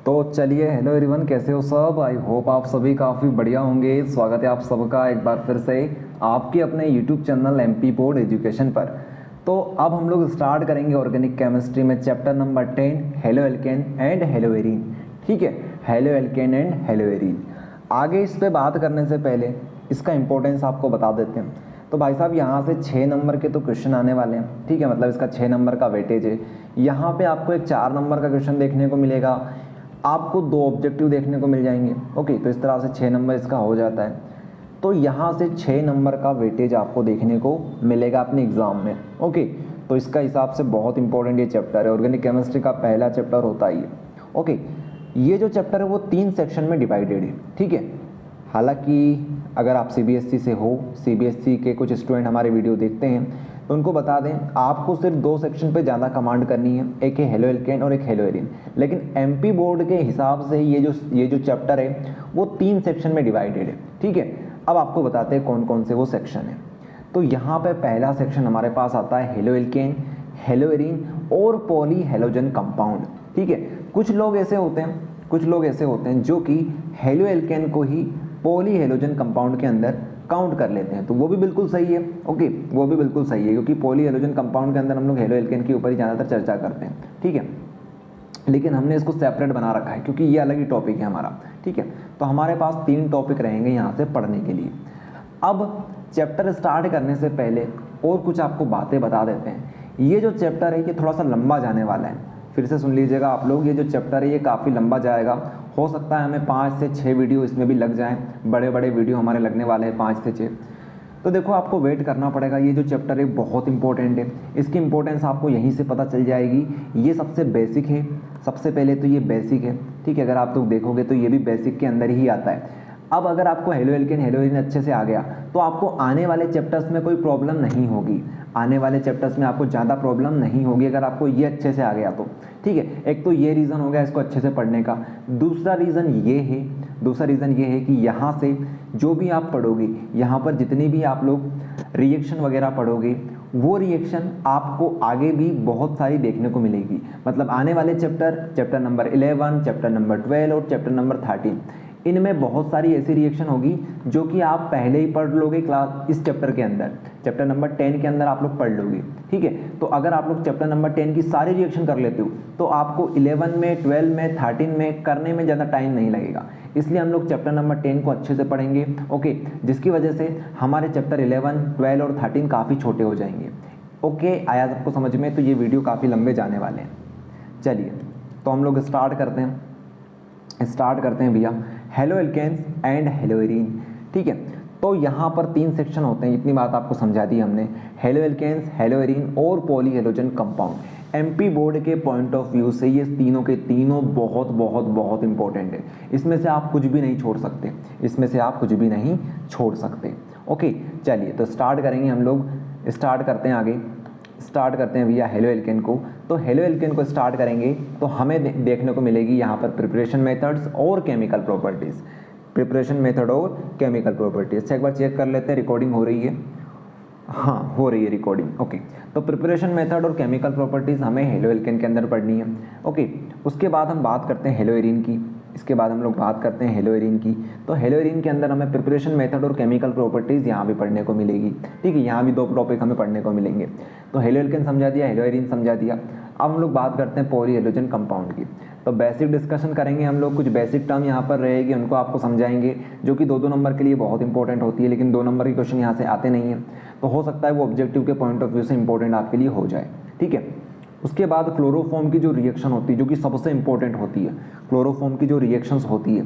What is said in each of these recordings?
तो चलिए, hello everyone, कैसे हो सब। आई होप आप सभी काफ़ी बढ़िया होंगे। स्वागत है आप सबका एक बार फिर से आपके अपने YouTube channel MP board education पर। तो अब हम लोग स्टार्ट करेंगे ऑर्गेनिक केमिस्ट्री में chapter number 10 halo alkane and haloarene. ठीक है, हेलो एल्केन एंड हेलोएरीन। आगे इस पर बात करने से पहले इसका इंपॉर्टेंस आपको बता देते हैं। तो भाई साहब, यहाँ से 6 नंबर के तो क्वेश्चन आने वाले हैं। ठीक है, मतलब इसका 6 नंबर का वेटेज है। यहाँ पे आपको एक 4 नंबर का क्वेश्चन देखने को मिलेगा, आपको 2 ऑब्जेक्टिव देखने को मिल जाएंगे। ओके, तो इस तरह से 6 नंबर इसका हो जाता है। तो यहाँ से 6 नंबर का वेटेज आपको देखने को मिलेगा अपने एग्ज़ाम में। ओके, तो इसका हिसाब से बहुत इंपॉर्टेंट ये चैप्टर है। ऑर्गेनिक केमिस्ट्री का पहला चैप्टर होता है ये। ओके, ये जो चैप्टर है वो 3 सेक्शन में डिवाइडेड है। ठीक है, हालांकि अगर आप सीबीएसई से हो, सीबीएसई के कुछ स्टूडेंट हमारे वीडियो देखते हैं, तो उनको बता दें आपको सिर्फ 2 सेक्शन पे ज़्यादा कमांड करनी है, एक है हेलो एल्केन और एक हेलोएरीन। लेकिन एमपी बोर्ड के हिसाब से ये जो चैप्टर है वो 3 सेक्शन में डिवाइडेड है। ठीक है, अब आपको बताते हैं कौन कौन से वो सेक्शन है। तो यहाँ पे पहला सेक्शन हमारे पास आता है हेलो एल्केन, हेलोएरीन और पॉली हेलोजन कंपाउंड। ठीक है, कुछ लोग ऐसे होते हैं जो कि हेलो एल्केन को ही पॉली हेलोजन कंपाउंड के अंदर काउंट कर लेते हैं, तो वो भी बिल्कुल सही है। ओके, वो भी बिल्कुल सही है, क्योंकि पॉली हेलोजन कंपाउंड के अंदर हम लोग हेलो एल्केन के ऊपर ही ज़्यादातर चर्चा करते हैं। ठीक है, लेकिन हमने इसको सेपरेट बना रखा है क्योंकि ये अलग ही टॉपिक है हमारा। ठीक है, तो हमारे पास 3 टॉपिक रहेंगे यहाँ से पढ़ने के लिए। अब चैप्टर स्टार्ट करने से पहले और कुछ आपको बातें बता देते हैं। ये जो चैप्टर है ये थोड़ा सा लंबा जाने वाला है। फिर से सुन लीजिएगा आप लोग, ये जो चैप्टर है ये काफ़ी लंबा जाएगा। हो सकता है हमें 5 से 6 वीडियो इसमें भी लग जाएं, बड़े बड़े वीडियो हमारे लगने वाले हैं 5 से 6। तो देखो, आपको वेट करना पड़ेगा। ये जो चैप्टर है बहुत इंपॉर्टेंट है, इसकी इंपॉर्टेंस आपको यहीं से पता चल जाएगी। ये सबसे बेसिक है, सबसे पहले तो ये बेसिक है। ठीक है, अगर आप लोग देखोगे तो ये भी बेसिक के अंदर ही आता है। अब अगर आपको हेलो एल्केन हेलोएरीन अच्छे से आ गया तो आपको आने वाले चैप्टर्स में कोई प्रॉब्लम नहीं होगी। आने वाले चैप्टर्स में आपको ज़्यादा प्रॉब्लम नहीं होगी अगर आपको ये अच्छे से आ गया तो। ठीक है, एक तो ये रीज़न हो गया इसको अच्छे से पढ़ने का। दूसरा रीज़न ये है कि यहाँ से जो भी आप पढ़ोगे, यहाँ पर जितनी भी आप लोग रिएक्शन वगैरह पढ़ोगे, वो रिएक्शन आपको आगे भी बहुत सारी देखने को मिलेगी। मतलब आने वाले चैप्टर नंबर 11, चैप्टर नंबर 12 और चैप्टर नंबर 13, इनमें बहुत सारी ऐसी रिएक्शन होगी जो कि आप पहले ही पढ़ लोगे क्लास इस चैप्टर के अंदर। चैप्टर नंबर 10 के अंदर आप लोग पढ़ लोगे। ठीक है, तो अगर आप लोग चैप्टर नंबर 10 की सारी रिएक्शन कर लेते हो तो आपको 11 में, 12 में, 13 में करने में ज़्यादा टाइम नहीं लगेगा। इसलिए हम लोग चैप्टर नंबर 10 को अच्छे से पढ़ेंगे। ओके, जिसकी वजह से हमारे चैप्टर 11, 12 और 13 काफ़ी छोटे हो जाएंगे। ओके, आया सबको समझ में? तो ये वीडियो काफ़ी लंबे जाने वाले हैं। चलिए, तो हम लोग स्टार्ट करते हैं भैया, हेलो एल्केन्स एंड हेलोएरीन। ठीक है, तो यहाँ पर 3 सेक्शन होते हैं, इतनी बात आपको समझा दी हमने। हेलो एल्केन्स, हेलोएरीन और poly halogen compound. MP board के पॉइंट ऑफ व्यू से ये तीनों के तीनों बहुत बहुत बहुत इंपॉर्टेंट है। इसमें से आप कुछ भी नहीं छोड़ सकते। ओके, चलिए तो स्टार्ट करेंगे हम लोग। स्टार्ट करते हैं भैया हेलो एल्केन को। तो हेलो एल्केन को स्टार्ट करेंगे तो हमें देखने को मिलेगी यहाँ पर प्रिपरेशन मेथड्स और केमिकल प्रॉपर्टीज़। अच्छा, एक बार चेक कर लेते हैं रिकॉर्डिंग हो रही है। हाँ, हो रही है रिकॉर्डिंग। ओके, तो प्रिपरेशन मेथड और केमिकल प्रॉपर्टीज़ हमें हेलो एल्केन के अंदर पढ़नी है। ओके, उसके बाद हम बात करते हैं हेलोएरीन की। तो हेलोएरीन के अंदर हमें प्रिपरेशन मेथड और केमिकल प्रॉपर्टीज़ यहाँ भी पढ़ने को मिलेगी। ठीक है, यहाँ भी 2 टॉपिक हमें पढ़ने को मिलेंगे। तो हेलो एल्केन समझा दिया, हेलोएरीन समझा दिया। अब हम लोग बात करते हैं पॉली हेलोजन कंपाउंड की। तो बेसिक डिस्कशन करेंगे हम लोग, कुछ बेसिक टर्म यहाँ पर रहेगी, उनको आपको समझाएंगे, जो कि 2-2 नंबर के लिए बहुत इंपॉर्टेंट होती है। लेकिन 2 नंबर की क्वेश्चन यहाँ से आते नहीं हैं, तो हो सकता है वो ऑब्जेक्टिव के पॉइंट ऑफ व्यू से इंपॉर्टेंट आपके लिए हो जाए। ठीक है, उसके बाद क्लोरोफॉर्म की जो रिएक्शन होती है, जो कि सबसे इंपॉर्टेंट होती है, क्लोरोफॉर्म की जो रिएक्शंस होती है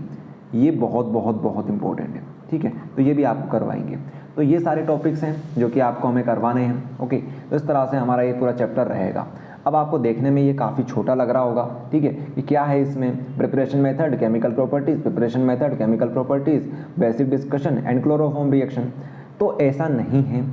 ये बहुत बहुत बहुत इंपॉर्टेंट है। ठीक है, तो ये भी आपको करवाएंगे। तो ये सारे टॉपिक्स हैं जो कि आपको हमें करवाने हैं। ओके, तो इस तरह से हमारा ये पूरा चैप्टर रहेगा। अब आपको देखने में ये काफ़ी छोटा लग रहा होगा। ठीक है, कि क्या है इसमें, preparation method, chemical properties, basic discussion and chloroform reaction. तो ऐसा नहीं है,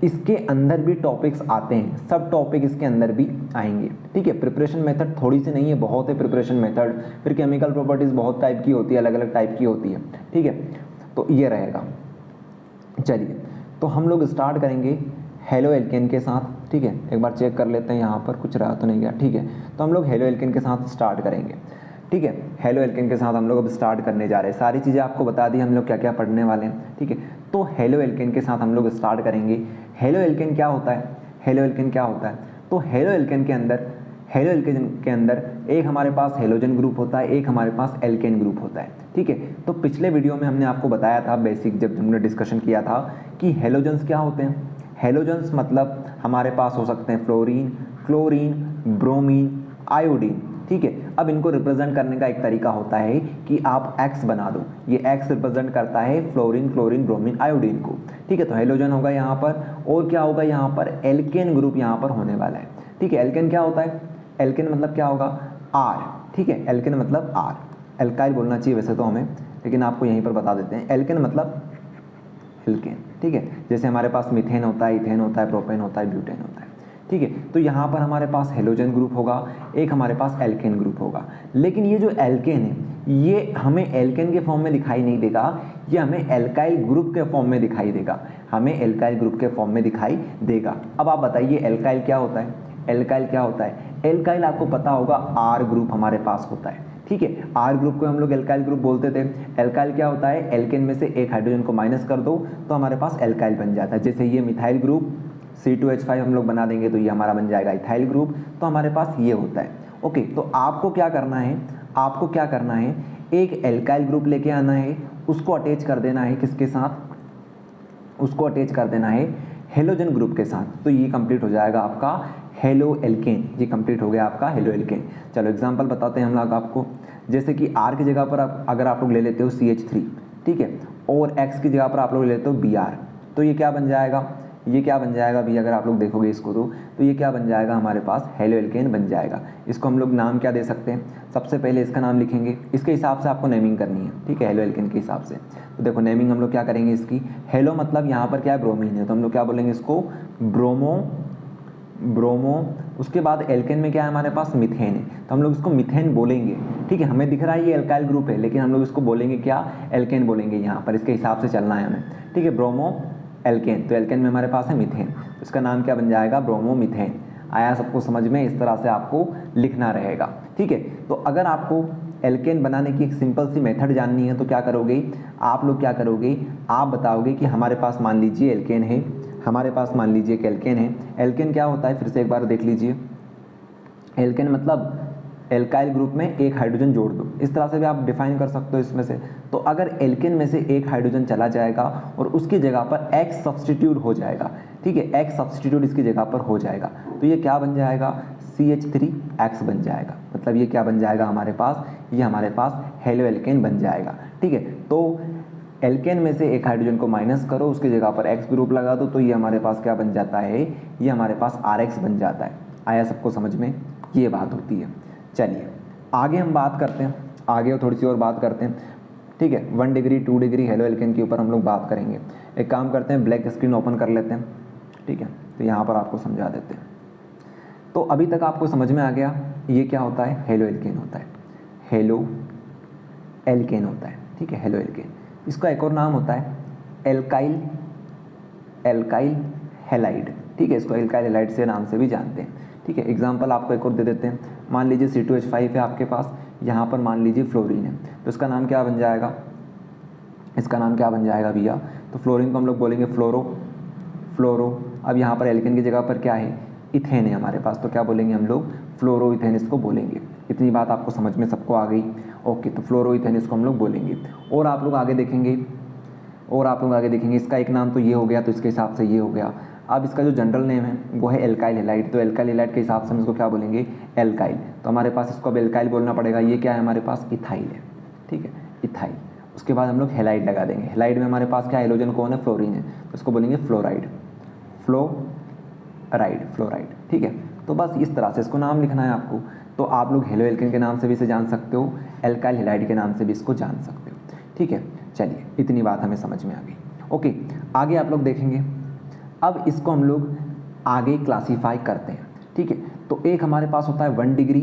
इसके अंदर भी टॉपिक्स आते हैं, सब टॉपिक इसके अंदर भी आएंगे। ठीक है, प्रिपरेशन मेथड थोड़ी सी नहीं है, बहुत है प्रिपरेशन मेथड। फिर केमिकल प्रॉपर्टीज़ बहुत टाइप की होती है, अलग अलग टाइप की होती है। ठीक है, तो ये रहेगा। चलिए, तो हम लोग स्टार्ट करेंगे हेलो एल्केन के साथ। ठीक है, एक बार चेक कर लेते हैं यहाँ पर कुछ रहा तो नहीं गया। ठीक है, तो हम लोग हेलो एल्केन के साथ स्टार्ट करेंगे। ठीक है। हेलो एल्केन के साथ हम लोग अब स्टार्ट करने जा रहे हैं। सारी चीज़ें आपको बता दी हम लोग क्या क्या पढ़ने वाले हैं, ठीक है। तो हेलो एल्केन के साथ हम लोग स्टार्ट करेंगे। हेलो एल्केन क्या होता है, हेलो एल्केन क्या होता है? तो हेलो एल्केन के अंदर एक हमारे पास हेलोजन ग्रुप होता है, एक हमारे पास एल्केन ग्रुप होता है, ठीक है। तो पिछले वीडियो में हमने आपको बताया था बेसिक, जब हमने डिस्कशन किया था कि हेलोजन्स क्या होते हैं। हेलोजन्स मतलब हमारे पास हो सकते हैं फ्लोरीन, क्लोरीन, ब्रोमीन, आयोडीन, ठीक है। अब इनको रिप्रेजेंट करने का एक तरीका होता है कि आप X बना दो, ये X रिप्रेजेंट करता है फ्लोरीन, क्लोरीन, ब्रोमीन, आयोडीन को, ठीक है। तो हेलोजन होगा यहाँ पर, और क्या होगा यहाँ पर, एल्केन ग्रुप यहाँ पर होने वाला है, ठीक है। एल्केन क्या होता है, एल्केन मतलब क्या होगा, R, ठीक है। एल्केन मतलब R, एल्काइल बोलना चाहिए वैसे तो हमें, लेकिन आपको यहीं पर बता देते हैं। एल्केन मतलब एल्केन, ठीक है। जैसे हमारे पास मीथेन होता है, इथेन होता है, प्रोपेन होता है, ब्यूटेन होता है, ठीक है। तो यहाँ पर हमारे पास हेलोजन ग्रुप होगा, एक हमारे पास एल्केन ग्रुप होगा। लेकिन ये जो एल्केन है ये हमें एल्केन के फॉर्म में दिखाई नहीं देगा, ये हमें एल्काइल ग्रुप के फॉर्म में दिखाई देगा, हमें एल्काइल ग्रुप के फॉर्म में दिखाई देगा। अब आप बताइए एल्काइल क्या होता है, एल्काइल क्या होता है? एल्काइल आपको पता होगा आर ग्रुप हमारे पास होता है, ठीक है। आर ग्रुप को हम लोग एल्काइल ग्रुप बोलते थे। एल्काइल क्या होता है, एल्केन में से एक हाइड्रोजन को माइनस कर दो तो हमारे पास एल्काइल बन जाता है। जैसे ये मिथाइल ग्रुप C2H5 हम लोग बना देंगे तो ये हमारा बन जाएगा इथाइल ग्रुप, तो हमारे पास ये होता है। ओके, तो आपको क्या करना है, आपको क्या करना है, एक एल्काइल ग्रुप लेके आना है, उसको अटैच कर देना है किसके साथ, उसको अटैच कर देना है हेलोजन ग्रुप के साथ, तो ये कंप्लीट हो जाएगा आपका हेलो एल्केन, ये कंप्लीट हो गया आपका हेलो एल्केन। चलो एग्जांपल बताते हैं हम लोग आपको। जैसे कि R की जगह पर अगर आप लोग ले लेते हो CH3, ठीक है, और X की जगह पर आप लोग ले लेते हो Br, तो ये क्या बन जाएगा, ये क्या बन जाएगा भी, अगर आप लोग देखोगे इसको तो ये क्या बन जाएगा, हमारे पास हेलो एल्केन बन जाएगा। इसको हम लोग नाम क्या दे सकते हैं, सबसे पहले इसका नाम लिखेंगे, इसके हिसाब से आपको नेमिंग करनी है, ठीक है, हेलो एल्केन के हिसाब से। तो देखो नेमिंग हम लोग क्या करेंगे इसकी, हेलो मतलब यहाँ पर क्या है, ब्रोमीन है, तो हम लोग क्या बोलेंगे इसको, ब्रोमो, ब्रोमो। उसके बाद एल्केन में क्या है हमारे पास, मीथेन है, तो हम लोग इसको मीथेन बोलेंगे, ठीक है। हमें दिख रहा है ये एल्काइल ग्रुप है, लेकिन हम लोग इसको बोलेंगे क्या, एल्केन बोलेंगे यहाँ पर, इसके हिसाब से चलना है हमें, ठीक है। ब्रोमो एल्केन, तो एल्केन में हमारे पास है मीथेन, इसका नाम क्या बन जाएगा, ब्रोमो मीथेन। आया सबको समझ में, इस तरह से आपको लिखना रहेगा, ठीक है। तो अगर आपको एल्केन बनाने की एक सिंपल सी मेथड जाननी है तो क्या करोगे आप लोग, क्या करोगे आप बताओगे कि हमारे पास मान लीजिए एल्केन है, हमारे पास मान लीजिए कि एल्केन है। एल्केन क्या होता है, फिर से एक बार देख लीजिए, एल्केन मतलब एल्काइल ग्रुप में एक हाइड्रोजन जोड़ दो, इस तरह से भी आप डिफाइन कर सकते हो इसमें से। तो अगर एल्केन में से एक हाइड्रोजन चला जाएगा और उसकी जगह पर X सब्सटीट्यूट हो जाएगा, ठीक है, X सब्सटीट्यूट इसकी जगह पर हो जाएगा, तो ये क्या बन जाएगा, CH3X बन जाएगा। मतलब ये क्या बन जाएगा हमारे पास, ये हमारे पास हेलो एल्केन बन जाएगा, ठीक है। तो एल्केन में से एक हाइड्रोजन को माइनस करो, उसकी जगह पर X ग्रुप लगा दो, तो ये हमारे पास क्या बन जाता है, ये हमारे पास RX बन जाता है। आया सबको समझ में, ये बात होती है। चलिए आगे हम बात करते हैं, आगे थोड़ी सी और बात करते हैं, ठीक है। 1 डिग्री 2 डिग्री हेलो एल्केन के ऊपर हम लोग बात करेंगे। एक काम करते हैं, ब्लैक स्क्रीन ओपन कर लेते हैं, ठीक है, तो यहाँ पर आपको समझा देते हैं। तो अभी तक आपको समझ में आ गया ये क्या होता है, हेलो एल्केन होता है, हेलो एल्केन होता है, ठीक है, हेलो एल्केन। इसका एक और नाम होता है एल्काइल, एल्काइल हैलाइड, ठीक है, इसको एल्काइल हैलाइड से नाम से भी जानते हैं, ठीक है। एग्जांपल आपको एक और दे देते हैं, मान लीजिए C2H5 है आपके पास, यहाँ पर मान लीजिए फ्लोरीन है, तो इसका नाम क्या बन जाएगा, इसका नाम क्या बन जाएगा भैया, तो फ्लोरीन को हम लोग बोलेंगे फ्लोरो, फ्लोरो। अब यहाँ पर एल्केन की जगह पर क्या है, इथेन है हमारे पास, तो क्या बोलेंगे हम लोग, फ्लोरो इथेन इसको बोलेंगे। इतनी बात आपको समझ में सबको आ गई, ओके। तो फ्लोरो इथेन इसको हम लोग बोलेंगे। और आप लोग आगे देखेंगे, और आप लोग आगे देखेंगे, इसका एक नाम तो ये हो गया, तो इसके हिसाब से ये हो गया। अब इसका जो जनरल नेम है वो है एल्काइल हैलाइड, तो एल्काइल हैलाइड के हिसाब से हम इसको क्या बोलेंगे, एल्काइल। तो हमारे पास इसको अब एल्काइल बोलना पड़ेगा, ये क्या है हमारे पास, इथाइल है, ठीक है, इथाइल। उसके बाद हम लोग हैलाइड लगा देंगे, हैलाइड में हमारे पास क्या हेलोजन कौन है, फ्लोरीन है, तो इसको बोलेंगे फ्लोराइड, फ्लोराइड, फ्लोराइड, ठीक है। तो बस इस तरह से इसको नाम लिखना है आपको। तो आप लोग हेलो एल्केन के नाम से भी इसे जान सकते हो, एल्काइल हैलाइड के नाम से भी इसको जान सकते हो, ठीक है। चलिए इतनी बात हमें समझ में आ गई, ओके। आगे आप लोग देखेंगे, अब इसको हम लोग आगे क्लासीफाई करते हैं, ठीक है। तो एक हमारे पास होता है 1 डिग्री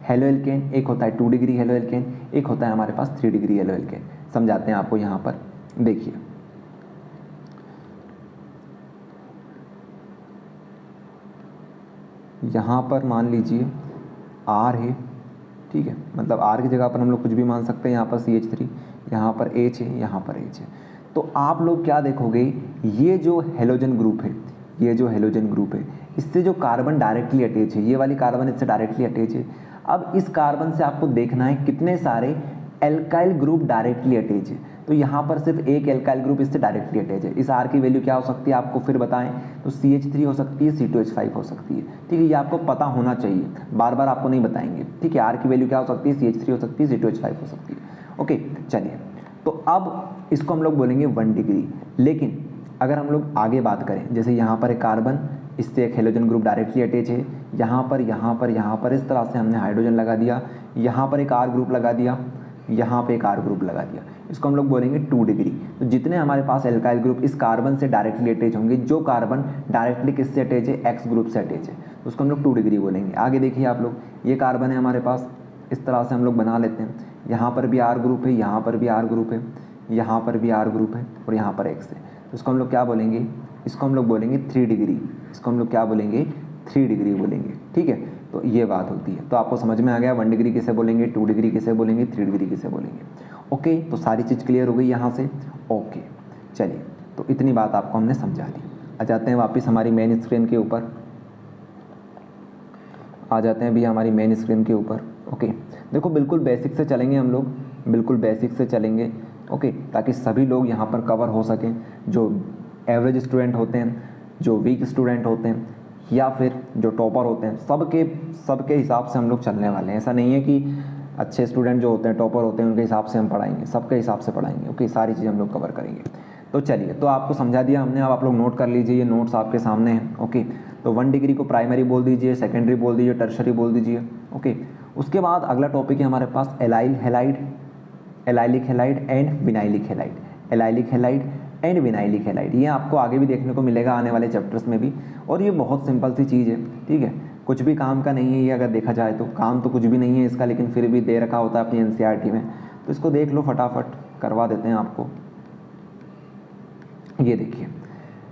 हेलो एल्केन, एक होता है 2 डिग्री हेलो एल्केन, एक होता है हमारे पास 3 डिग्री हेलो एल्केन। समझाते हैं आपको, यहाँ पर देखिए, यहाँ पर मान लीजिए R है, ठीक है, मतलब R की जगह पर हम लोग कुछ भी मान सकते हैं। यहाँ पर CH3, यहाँ पर H है, यहाँ पर H है। तो आप लोग क्या देखोगे, ये जो हेलोजन ग्रुप है, ये जो हेलोजन ग्रुप है, इससे जो कार्बन डायरेक्टली अटैच है, ये वाली कार्बन इससे डायरेक्टली अटैच है। अब इस कार्बन से आपको देखना है कितने सारे एल्काइल ग्रुप डायरेक्टली अटैच है। तो यहाँ पर सिर्फ एक एल्काइल ग्रुप इससे डायरेक्टली अटैच है। इस R की वैल्यू क्या हो सकती है आपको फिर बताएं, तो CH3 हो सकती है, C2H5 हो सकती है। ठीक है, ये आपको पता होना चाहिए, बार बार आपको नहीं बताएंगे। ठीक है, R की वैल्यू क्या हो सकती है, CH3 हो सकती है, C2H5 हो सकती है। ओके, चलिए, तो अब इसको हम लोग बोलेंगे 1 डिग्री। लेकिन अगर हम लोग आगे बात करें, जैसे यहाँ पर एक कार्बन, इससे एक हेलोजन ग्रुप डायरेक्टली अटैच है, यहाँ पर यहाँ पर यहाँ पर इस तरह से हमने हाइड्रोजन लगा दिया, यहाँ पर एक R ग्रुप लगा दिया, यहाँ पे एक R ग्रुप लगा दिया, इसको हम लोग बोलेंगे 2 डिग्री। तो जितने हमारे पास एल्काइल ग्रुप इस कार्बन से डायरेक्टली अटैच होंगे, जो कार्बन डायरेक्टली किससे अटैच है, X ग्रुप से अटैच है, तो उसको हम लोग 2 डिग्री बोलेंगे। आगे देखिए आप लोग, ये कार्बन है हमारे पास, इस तरह से हम लोग बना लेते हैं, यहाँ पर भी R ग्रुप है, यहाँ पर भी R ग्रुप है, यहाँ पर भी R ग्रुप है और यहाँ पर X है। तो इसको हम लोग क्या बोलेंगे, इसको हम लोग बोलेंगे 3 डिग्री। इसको हम लोग क्या बोलेंगे, 3 डिग्री बोलेंगे। ठीक है, तो ये बात होती है। तो आपको समझ में आ गया 1 डिग्री किसे बोलेंगे, 2 डिग्री किसे बोलेंगे, 3 डिग्री किसे बोलेंगे। ओके, तो सारी चीज़ क्लियर हो गई यहाँ से। ओके, चलिए, तो इतनी बात आपको हमने समझा दी। आ जाते हैं वापस हमारी मेन स्क्रीन के ऊपर, आ जाते हैं भैया हमारी मेन स्क्रीन के ऊपर। ओके, देखो बिल्कुल बेसिक से चलेंगे हम लोग, बिल्कुल बेसिक से चलेंगे। ओके, ताकि सभी लोग यहाँ पर कवर हो सकें, जो एवरेज स्टूडेंट होते हैं, जो वीक स्टूडेंट होते हैं, या फिर जो टॉपर होते हैं, सबके हिसाब से हम लोग चलने वाले हैं। ऐसा नहीं है कि अच्छे स्टूडेंट जो होते हैं, टॉपर होते हैं, उनके हिसाब से हम पढ़ाएंगे, सबके हिसाब से पढ़ाएंगे। ओके, सारी चीज़ हम लोग कवर करेंगे। तो चलिए, तो आपको समझा दिया हमने, अब आप लोग नोट कर लीजिए, ये नोट्स आपके सामने हैं। ओके, तो 1 डिग्री को प्राइमरी बोल दीजिए, सेकेंडरी बोल दीजिए, टर्शरी बोल दीजिए। ओके, उसके बाद अगला टॉपिक है हमारे पास allyl halide, allylic halide and vinylic halide, allylic halide and vinylic halide. ये आपको आगे भी देखने को मिलेगा आने वाले चैप्टर्स में भी, और ये बहुत सिंपल सी चीज़ है। ठीक है, कुछ भी काम का नहीं है ये, अगर देखा जाए तो काम तो कुछ भी नहीं है इसका, लेकिन फिर भी दे रखा होता है अपनी NCERT में, तो इसको देख लो, फटाफट करवा देते हैं आपको। ये देखिए,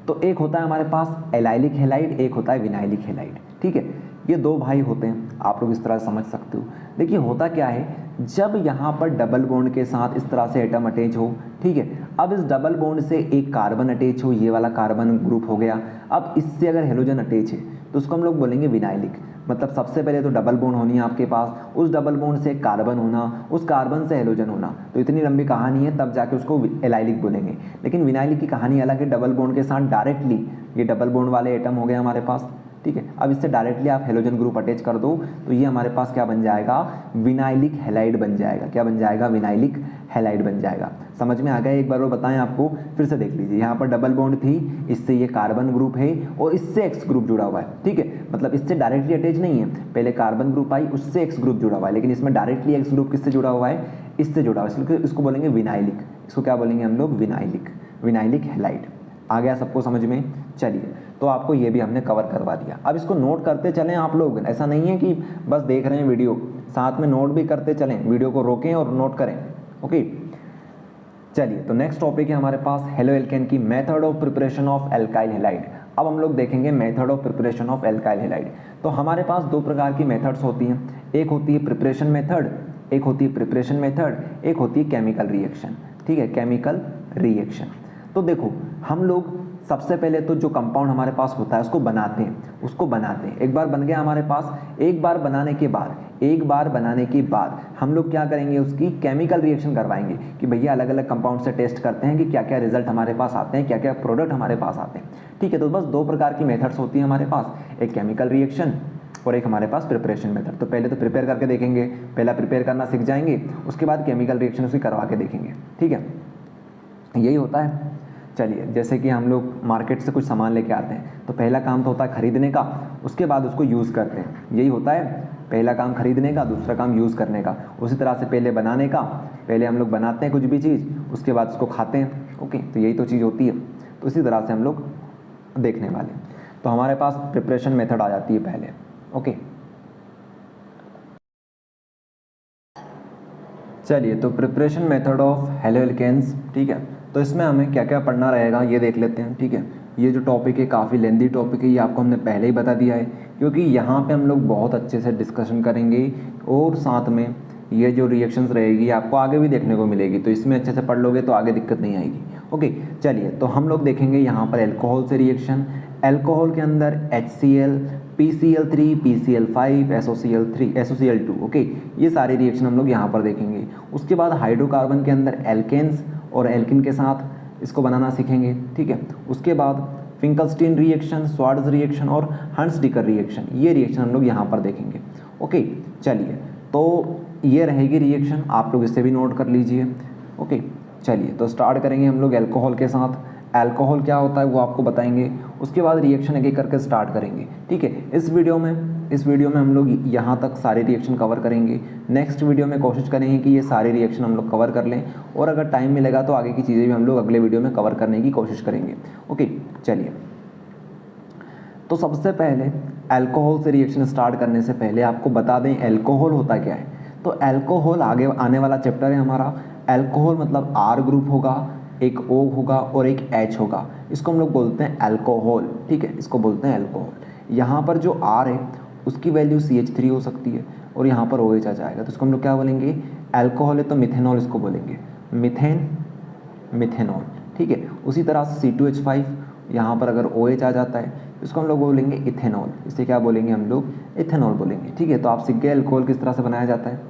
तो एक होता है हमारे पास एलाइलिक हैलाइड, एक होता है विनाइलिक हैलाइड। ठीक है, ये 2 भाई होते हैं, आप लोग इस तरह से समझ सकते हो। देखिए होता क्या है, जब यहाँ पर डबल बॉन्ड के साथ इस तरह से एटम अटैच हो, ठीक है, अब इस डबल बॉन्ड से एक कार्बन अटैच हो, ये वाला कार्बन ग्रुप हो गया। अब इससे अगर हेलोजन अटैच है तो उसको हम लोग बोलेंगे विनाइलिक। मतलब सबसे पहले तो डबल बॉन्ड होनी है आपके पास, उस डबल बॉन्ड से एक कार्बन होना, उस कार्बन से हेलोजन होना, तो इतनी लंबी कहानी है, तब जाके उसको एलाइलिक बोलेंगे। लेकिन विनाइलिक की कहानी अलग है, डबल बॉन्ड के साथ डायरेक्टली, ये डबल बॉन्ड वाले एटम हो गए हमारे पास। ठीक है, अब इससे डायरेक्टली आप हेलोजन ग्रुप अटैच कर दो, तो ये हमारे पास क्या बन जाएगा, विनाइलिक हैलाइड बन जाएगा। क्या बन जाएगा, विनाइलिक हैलाइड बन जाएगा। समझ में आ गया, एक बार वो बताएं आपको, फिर से देख लीजिए। यहाँ पर डबल बॉन्ड थी, इससे ये कार्बन ग्रुप है और इससे X ग्रुप जुड़ा हुआ है। ठीक है, मतलब इससे डायरेक्टली अटैच नहीं है, पहले कार्बन ग्रुप आई, उससे X ग्रुप जुड़ा हुआ है, लेकिन इसमें डायरेक्टली X ग्रुप किससे जुड़ा हुआ है, इससे जुड़ा हुआ है, इसलिए इसको बोलेंगे विनाइलिक। इसको क्या बोलेंगे हम लोग, विनाइलिक, विनाइलिक हैलाइड। आ गया सबको समझ में। चलिए, तो आपको ये भी हमने कवर करवा दिया। अब इसको नोट करते चलें आप लोग, ऐसा नहीं है कि बस देख रहे हैं वीडियो, साथ में नोट भी करते चलें, वीडियो को रोकें और नोट करें। ओके, चलिए, तो नेक्स्ट टॉपिक है हमारे पास हेलो एल्केन की method of preparation of alkyl halide. अब हम लोग देखेंगे method of preparation of alkyl halide. तो हमारे पास 2 प्रकार की मेथड्स होती हैं, एक होती है प्रिपरेशन मेथड, एक होती है प्रिपरेशन मेथड, एक होती है केमिकल रिएक्शन। ठीक है, केमिकल रिएक्शन। तो देखो, हम लोग सबसे पहले तो जो कंपाउंड हमारे पास होता है उसको बनाते हैं, एक बार बन गया हमारे पास, एक बार बनाने के बाद हम लोग क्या करेंगे, उसकी केमिकल रिएक्शन करवाएंगे कि भैया अलग अलग कंपाउंड से टेस्ट करते हैं कि क्या क्या रिजल्ट हमारे पास आते हैं, क्या क्या प्रोडक्ट हमारे पास आते हैं। ठीक है, तो बस 2 प्रकार की मेथड्स होती है हमारे पास, एक केमिकल रिएक्शन और एक हमारे पास प्रिपरेशन मेथड। तो पहले तो प्रिपेयर करके देखेंगे, पहला प्रिपेयर करना सीख जाएंगे, उसके बाद केमिकल रिएक्शन उसकी करवा के देखेंगे। ठीक है, यही होता है। चलिए, जैसे कि हम लोग मार्केट से कुछ सामान लेके आते हैं, तो पहला काम तो होता है खरीदने का, उसके बाद उसको यूज़ करते हैं। यही होता है, पहला काम खरीदने का, दूसरा काम यूज़ करने का। उसी तरह से पहले बनाने का, पहले हम लोग बनाते हैं कुछ भी चीज़, उसके बाद उसको खाते हैं। ओके, तो यही तो चीज़ होती है। तो इसी तरह से हम लोग देखने वाले। तो हमारे पास प्रिपरेशन मेथड आ जाती है पहले। ओके, चलिए, तो preparation method of haloalkanes. ठीक है, तो इसमें हमें क्या क्या पढ़ना रहेगा ये देख लेते हैं। ठीक है, ये जो टॉपिक है काफ़ी लेंदी टॉपिक है, ये आपको हमने पहले ही बता दिया है, क्योंकि यहाँ पे हम लोग बहुत अच्छे से डिस्कशन करेंगे और साथ में ये जो रिएक्शंस रहेगी आपको आगे भी देखने को मिलेगी, तो इसमें अच्छे से पढ़ लोगे तो आगे दिक्कत नहीं आएगी। ओके, चलिए तो हम लोग देखेंगे यहाँ पर एल्कोहल से रिएक्शन। एल्कोहल के अंदर HCl, PCl3, PCl5, SOCl3, SOCl2, okay, ये सारे रिएक्शन हम लोग यहाँ पर देखेंगे। उसके बाद हाइड्रोकार्बन के अंदर एल्केन्स और एल्किन के साथ इसको बनाना सीखेंगे, ठीक है। उसके बाद फिंकलस्टीन रिएक्शन, स्वार्ट्ज रिएक्शन और हंट्स-डिकर रिएक्शन, ये रिएक्शन हम लोग यहाँ पर देखेंगे। ओके, चलिए तो ये रहेगी रिएक्शन, आप लोग इसे भी नोट कर लीजिए। ओके, चलिए तो स्टार्ट करेंगे हम लोग एल्कोहल के साथ। एल्कोहल क्या होता है वो आपको बताएंगे, उसके बाद रिएक्शन एक एक करके स्टार्ट करेंगे, ठीक है। इस वीडियो में हम लोग यहाँ तक सारे रिएक्शन कवर करेंगे। नेक्स्ट वीडियो में कोशिश करेंगे कि ये सारे रिएक्शन हम लोग कवर कर लें, और अगर टाइम मिलेगा तो आगे की चीज़ें भी हम लोग अगले वीडियो में कवर करने की कोशिश करेंगे। ओके, चलिए तो सबसे पहले एल्कोहल से रिएक्शन स्टार्ट करने से पहले आपको बता दें एल्कोहल होता क्या है। तो एल्कोहल आगे आने वाला चैप्टर है हमारा। एल्कोहल मतलब R ग्रुप होगा, एक O होगा और एक H होगा, इसको हम लोग बोलते हैं अल्कोहल, ठीक है, इसको बोलते हैं अल्कोहल। यहाँ पर जो R है उसकी वैल्यू CH3 हो सकती है और यहाँ पर OH आ जाएगा, तो इसको हम लोग क्या बोलेंगे, अल्कोहल है तो मिथेनॉल इसको बोलेंगे, मिथेनॉल, ठीक है। उसी तरह से C2H5, यहाँ पर अगर OH आ जाता है तो इसको हम लोग बोलेंगे इथेनॉल, इसे क्या बोलेंगे हम लोग, इथेनॉल बोलेंगे, ठीक है। तो आप सीख गए अल्कोहल किस तरह से बनाया जाता है।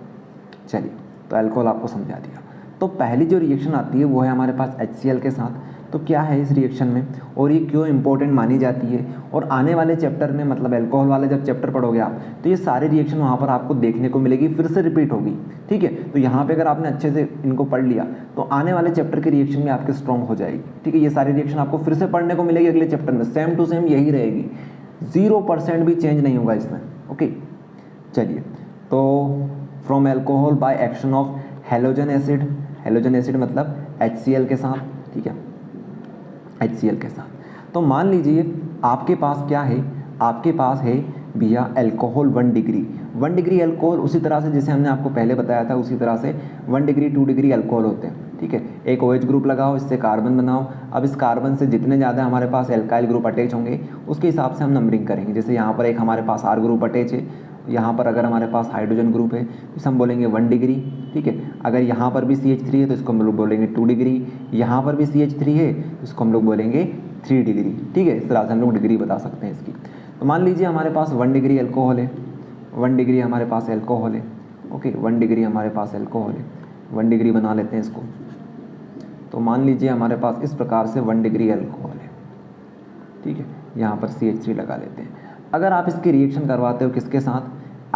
चलिए तो अल्कोहल आपको समझा दिया। तो पहली जो रिएक्शन आती है वो है हमारे पास HCl के साथ। तो क्या है इस रिएक्शन में और ये क्यों इंपॉर्टेंट मानी जाती है, और आने वाले चैप्टर में मतलब एल्कोहल वाले जब चैप्टर पढ़ोगे आप तो ये सारे रिएक्शन वहाँ पर आपको देखने को मिलेगी, फिर से रिपीट होगी, ठीक है। तो यहाँ पे अगर आपने अच्छे से इनको पढ़ लिया तो आने वाले चैप्टर की रिएक्शन में आपके स्ट्रॉन्ग हो जाएगी, ठीक है। ये सारी रिएक्शन आपको फिर से पढ़ने को मिलेगी अगले चैप्टर में, सेम टू सेम यही रहेगी, 0% भी चेंज नहीं होगा इसमें। ओके, चलिए तो from alcohol by action of halogen acid, halogen acid मतलब HCl के साथ, ठीक है, HCl के साथ। तो मान लीजिए आपके पास क्या है, आपके पास है भैया अल्कोहल 1 डिग्री अल्कोहल, उसी तरह से जैसे हमने आपको पहले बताया था उसी तरह से 1 डिग्री 2 डिग्री अल्कोहल होते हैं, ठीक है। एक OH ग्रुप लगाओ, इससे कार्बन बनाओ। अब इस कार्बन से जितने ज़्यादा हमारे पास एल्काइल ग्रुप अटैच होंगे उसके हिसाब से हम नंबरिंग करेंगे। जैसे यहाँ पर एक हमारे पास R ग्रुप अटैच है, यहाँ पर अगर हमारे पास हाइड्रोजन ग्रुप है तो हम बोलेंगे 1 डिग्री, ठीक है। अगर यहाँ पर भी CH3 है तो इसको हम लोग बोलेंगे 2 डिग्री, यहाँ पर भी CH3 है तो इसको हम लोग बोलेंगे 3 डिग्री, ठीक है। इस तरह से हम लोग डिग्री बता सकते हैं इसकी। तो मान लीजिए हमारे पास 1 डिग्री अल्कोहल है, 1 डिग्री हमारे पास अल्कोहल है, ओके, 1 डिग्री हमारे पास अल्कोहल है, 1 डिग्री बना लेते हैं इसको। तो मान लीजिए हमारे पास इस प्रकार से 1 डिग्री अल्कोहल है, ठीक है, यहाँ पर CH3 लगा लेते हैं। अगर आप इसकी रिएक्शन करवाते हो किसके साथ,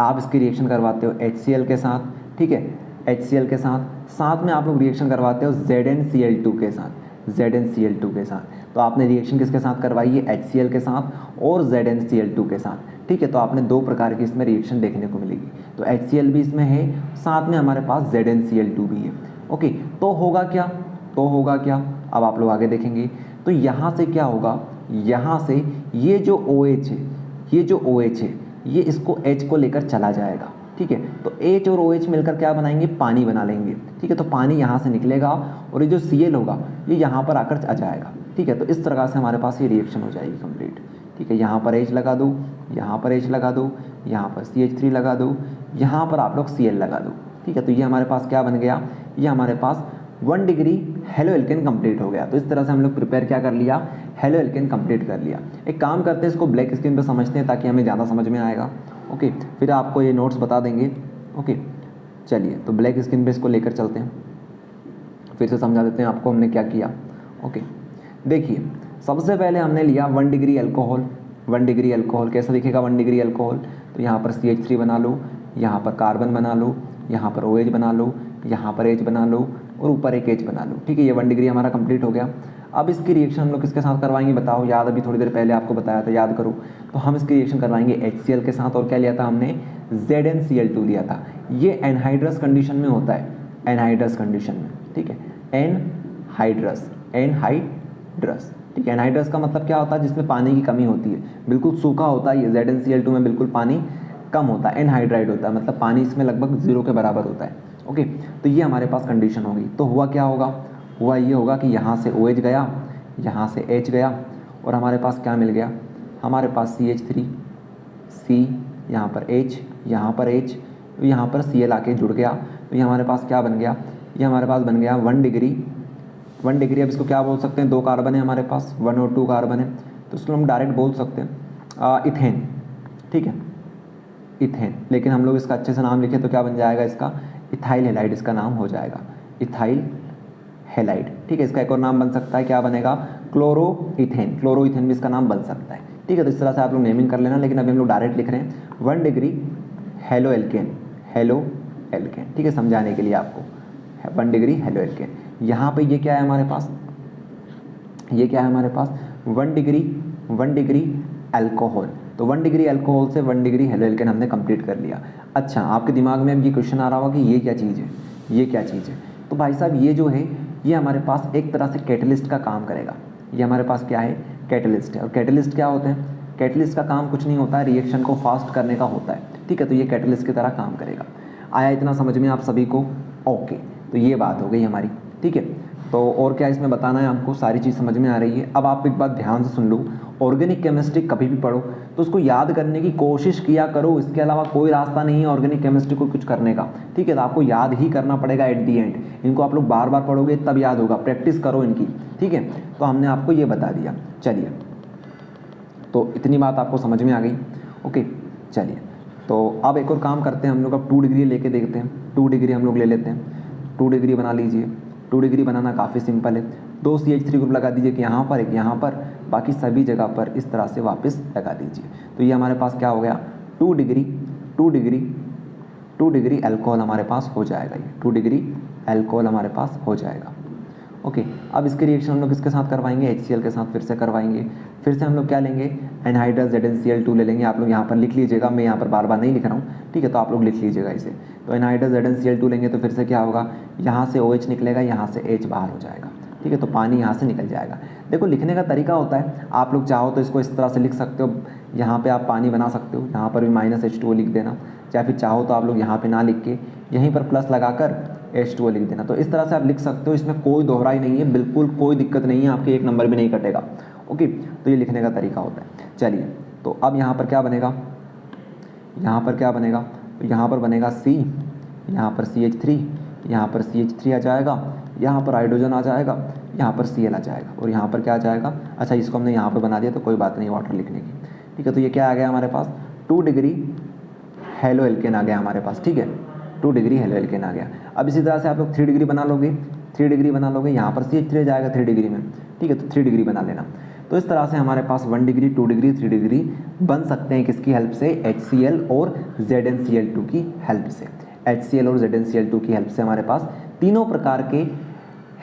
आप इसकी रिएक्शन करवाते हो HCl के साथ, ठीक है, HCl के साथ में आप लोग रिएक्शन करवाते हो ZnCl2 के साथ, ZnCl2 के साथ। तो आपने रिएक्शन किसके साथ करवाई है, HCl के साथ और ZnCl2 के साथ, ठीक है। तो आपने 2 प्रकार की इसमें रिएक्शन देखने को मिलेगी। तो HCl भी इसमें है, साथ में हमारे पास ZnCl2 भी है। ओके, तो होगा क्या, अब आप लोग आगे देखेंगे। तो यहाँ से क्या होगा, यहाँ से ये जो OH है ये इसको H को लेकर चला जाएगा, ठीक है। तो H और OH मिलकर क्या बनाएंगे, पानी बना लेंगे, ठीक है। तो पानी यहाँ से निकलेगा और ये जो Cl होगा ये यहाँ पर आकर आ जाएगा, ठीक है। तो इस तरह से हमारे पास ये रिएक्शन हो जाएगी कंप्लीट, ठीक है। यहाँ पर H लगा दो, यहाँ पर H लगा दो, यहाँ पर CH3 लगा दो, यहाँ पर आप लोग Cl लगा दो, ठीक है। तो ये हमारे पास क्या बन गया, ये हमारे पास 1 डिग्री हेलो एल्केन कंप्लीट हो गया। तो इस तरह से हम लोग प्रिपेयर क्या कर लिया, हेलो एल्केन कंप्लीट कर लिया। एक काम करते हैं, इसको ब्लैक स्क्रीन पर समझते हैं ताकि हमें ज़्यादा समझ में आएगा। ओके, फिर आपको ये नोट्स बता देंगे। ओके, चलिए तो ब्लैक स्क्रीन पे इसको लेकर चलते हैं, फिर से समझा देते हैं आपको हमने क्या किया। ओके, देखिए सबसे पहले हमने लिया 1 डिग्री अल्कोहल। 1 डिग्री अल्कोहल कैसा दिखेगा, 1 डिग्री अल्कोहल, तो यहाँ पर CH3 बना लो, यहाँ पर कार्बन बना लो, यहाँ पर OH बना लो, यहाँ पर H बना लो और ऊपर एक H बना लो, ठीक है। ये 1 डिग्री हमारा कंप्लीट हो गया। अब इसकी रिएक्शन हम लोग किसके साथ करवाएंगे बताओ, याद अभी थोड़ी देर पहले आपको बताया था, याद करो। तो हम इसकी रिएक्शन करवाएंगे HCl के साथ, और क्या लिया था हमने, ZnCl2 लिया था। ये एनहाइड्रस कंडीशन में होता है, एनहाइड्रस कंडीशन में, ठीक है, एनहाइड्रस, ठीक है। एनहाइड्रस का मतलब क्या होता है, जिसमें पानी की कमी होती है, बिल्कुल सूखा होता है। ये ZnCl2 में बिल्कुल पानी कम होता है, एनहाइड्राइड होता है, मतलब पानी इसमें लगभग 0 के बराबर होता है। ओके, तो ये हमारे पास कंडीशन होगी। तो हुआ क्या होगा, हुआ ये होगा कि यहाँ से OH गया, यहाँ से H गया, और हमारे पास क्या मिल गया, हमारे पास CH3, C, यहाँ पर H, यहाँ पर H, तो यहाँ पर Cl आके जुड़ गया, तो ये हमारे पास क्या बन गया, ये हमारे पास बन गया 1 डिग्री। 1 डिग्री अब इसको क्या बोल सकते हैं, 2 कार्बन है हमारे पास, 1 और 2 कार्बन है, तो इसको हम डायरेक्ट बोल सकते हैं इथेन, ठीक है, इथेन। लेकिन हम लोग इसका अच्छे से नाम लिखे तो क्या बन जाएगा, इसका इथाइल हैलाइड इसका नाम हो जाएगा, इथाइल हैलाइड, ठीक है। इसका एक और नाम बन सकता है, क्या बनेगा, क्लोरोइथेन, क्लोरोइथेन भी इसका नाम बन सकता है, ठीक है। तो इस तरह से आप लोग नेमिंग कर लेना, लेकिन अभी हम लोग डायरेक्ट लिख रहे हैं 1 degree halo alkane, halo alkane, ठीक है, समझाने के लिए आपको 1 डिग्री हेलो एल्केन। यहाँ पे ये क्या है हमारे पास, ये क्या है हमारे पास 1 डिग्री अल्कोहल। तो 1 डिग्री अल्कोहल से 1 डिग्री हेलो एल्केन हमने कंप्लीट कर लिया। अच्छा, आपके दिमाग में अब ये क्वेश्चन आ रहा होगा कि ये क्या चीज़ है, ये क्या चीज़ है। तो भाई साहब ये जो है ये हमारे पास एक तरह से कैटलिस्ट का काम करेगा। ये हमारे पास क्या है, कैटलिस्ट है। और कैटलिस्ट क्या होते हैं, कैटलिस्ट का काम कुछ नहीं होता है, रिएक्शन को फास्ट करने का होता है, ठीक है। तो ये कैटलिस्ट की तरह काम करेगा। आया इतना समझ में आप सभी को, ओके। तो ये बात हो गई हमारी, ठीक है। तो और क्या इसमें बताना है हमको, सारी चीज़ समझ में आ रही है। अब आप एक बात ध्यान से सुन लो, ऑर्गेनिक केमिस्ट्री कभी भी पढ़ो तो उसको याद करने की कोशिश किया करो, इसके अलावा कोई रास्ता नहीं है ऑर्गेनिक केमिस्ट्री को कुछ करने का, ठीक है। तो आपको याद ही करना पड़ेगा एट दी एंड, इनको आप लोग बार बार पढ़ोगे तब याद होगा, प्रैक्टिस करो इनकी, ठीक है। तो हमने आपको ये बता दिया, चलिए, तो इतनी बात आपको समझ में आ गई, ओके। चलिए, तो अब एक और काम करते हैं हम लोग, अब 2 डिग्री लेके देखते हैं। 2 डिग्री हम लोग ले लेते हैं, 2 डिग्री बना लीजिए। 2 डिग्री बनाना काफ़ी सिंपल है, 2 CH3 ग्रुप लगा दीजिए कि यहाँ पर एक यहाँ पर, बाकी सभी जगह पर इस तरह से वापस लगा दीजिए। तो ये हमारे पास क्या हो गया, 2 डिग्री अल्कोहल हमारे पास हो जाएगा, ये 2 डिग्री अल्कोहल हमारे पास हो जाएगा, ओके। अब इसके रिएक्शन हम लोग किसके साथ करवाएंगे, HCl के साथ फिर से करवाएंगे। फिर से हम लोग क्या लेंगे, एनहाइड्रस ZnCl2 ले लेंगे। आप लोग यहाँ पर लिख लीजिएगा, मैं यहाँ पर बार बार नहीं लिख रहा हूँ, ठीक है। तो आप लोग लिख लीजिएगा इसे। तो एनहाइड्रस ZnCl2 लेंगे तो फिर से क्या होगा, यहाँ से OH निकलेगा, यहाँ से H बाहर हो जाएगा, ठीक है। तो पानी यहाँ से निकल जाएगा। देखो लिखने का तरीका होता है, आप लोग चाहो तो इसको इस तरह से लिख सकते हो, यहाँ पे आप पानी बना सकते हो, यहाँ पर भी -H2O लिख देना, या फिर चाहो तो आप लोग यहाँ पे ना लिख के यहीं पर प्लस लगाकर H2O लिख देना। तो इस तरह से आप लिख सकते हो, इसमें कोई दोहराई नहीं है, बिल्कुल कोई दिक्कत नहीं है, आपके 1 नंबर भी नहीं कटेगा, ओके। तो ये लिखने का तरीका होता है। चलिए, तो अब यहाँ पर क्या बनेगा, यहाँ पर क्या बनेगा, तो यहाँ पर बनेगा C, यहाँ पर CH3, यहाँ पर CH3 आ जाएगा, यहाँ पर हाइड्रोजन आ जाएगा, यहाँ पर Cl आ जाएगा, और यहाँ पर क्या आ जाएगा, अच्छा इसको हमने यहाँ पर बना दिया तो कोई बात नहीं वाटर लिखने की, ठीक है। तो ये क्या आ गया हमारे पास, 2 डिग्री हेलो एल्केन आ गया हमारे पास, ठीक है, 2 डिग्री हेलो एल्केन आ गया। अब इसी तरह से आप लोग 3 डिग्री बना लोगे, 3 डिग्री बना लोगे, यहाँ पर CH3 जाएगा 3 डिग्री में, ठीक है। तो 3 डिग्री बना लेना। तो इस तरह से हमारे पास 1 डिग्री, 2 डिग्री, 3 डिग्री बन सकते हैं, किसकी हेल्प से, HCl और ZnCl2 की हेल्प से। HCl और ZnCl2 की हेल्प से हमारे पास तीनों प्रकार के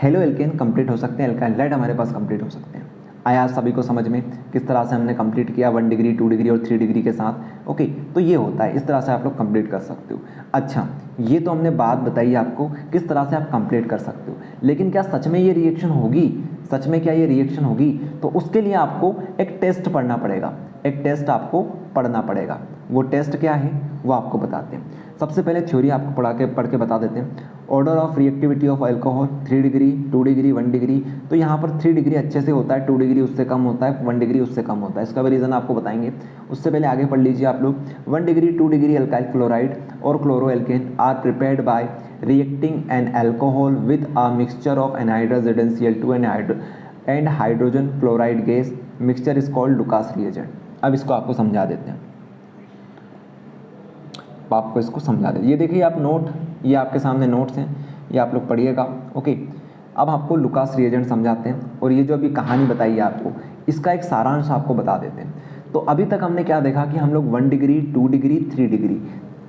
हेलो एल्केन कंप्लीट हो सकते हैं, अल्काइल हैलाइड हमारे पास कंप्लीट हो सकते हैं। आया सभी को समझ में किस तरह से हमने कंप्लीट किया 1 डिग्री, 2 डिग्री और 3 डिग्री के साथ, ओके। तो ये होता है, इस तरह से आप लोग कंप्लीट कर सकते हो। अच्छा, ये तो हमने बात बताई आपको किस तरह से आप कंप्लीट कर सकते हो, लेकिन क्या सच में ये रिएक्शन होगी, सच में क्या ये रिएक्शन होगी, तो उसके लिए आपको एक टेस्ट पढ़ना पड़ेगा, एक टेस्ट आपको पढ़ना पड़ेगा। वो टेस्ट क्या है वो आपको बताते हैं। सबसे पहले थ्योरी आपको पढ़ के बता देते हैं। Order of reactivity of alcohol 3 degree, 2 degree, 1 degree. तो यहाँ पर 3 डिग्री अच्छे से होता है, 2 डिग्री उससे कम होता है, 1 डिग्री उससे कम होता है। इसका भी रीज़न आपको बताएंगे, उससे पहले आगे पढ़ लीजिए आप लोग। 1 डिग्री, 2 डिग्री अल्काइल क्लोराइड और chloroalkane are prepared by reacting an alcohol with a mixture of anhydrous ZnCl2 and hydrogen fluoride gas. Mixture is called Lucas reagent. अब इसको आपको समझा देते हैं, आपको इसको समझा देते। ये देखिए आप नोट, ये आपके सामने नोट्स हैं, ये आप लोग पढ़िएगा, ओके। अब आपको लुकास रिएजेंट समझाते हैं, और ये जो अभी कहानी बताई है आपको, इसका एक सारांश आपको बता देते हैं। तो अभी तक हमने क्या देखा कि हम लोग 1 डिग्री, 2 डिग्री, 3 डिग्री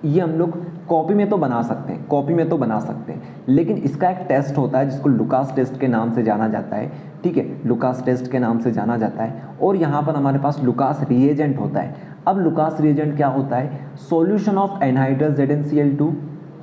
ये हम लोग कॉपी में तो बना सकते हैं, कॉपी में तो बना सकते हैं, लेकिन इसका एक टेस्ट होता है जिसको लुकास टेस्ट के नाम से जाना जाता है, ठीक है, लुकास टेस्ट के नाम से जाना जाता है। और यहाँ पर हमारे पास लुकास रिएजेंट होता है। अब लुकास रिएजेंट क्या होता है, solution of anhydrous ZnCl2,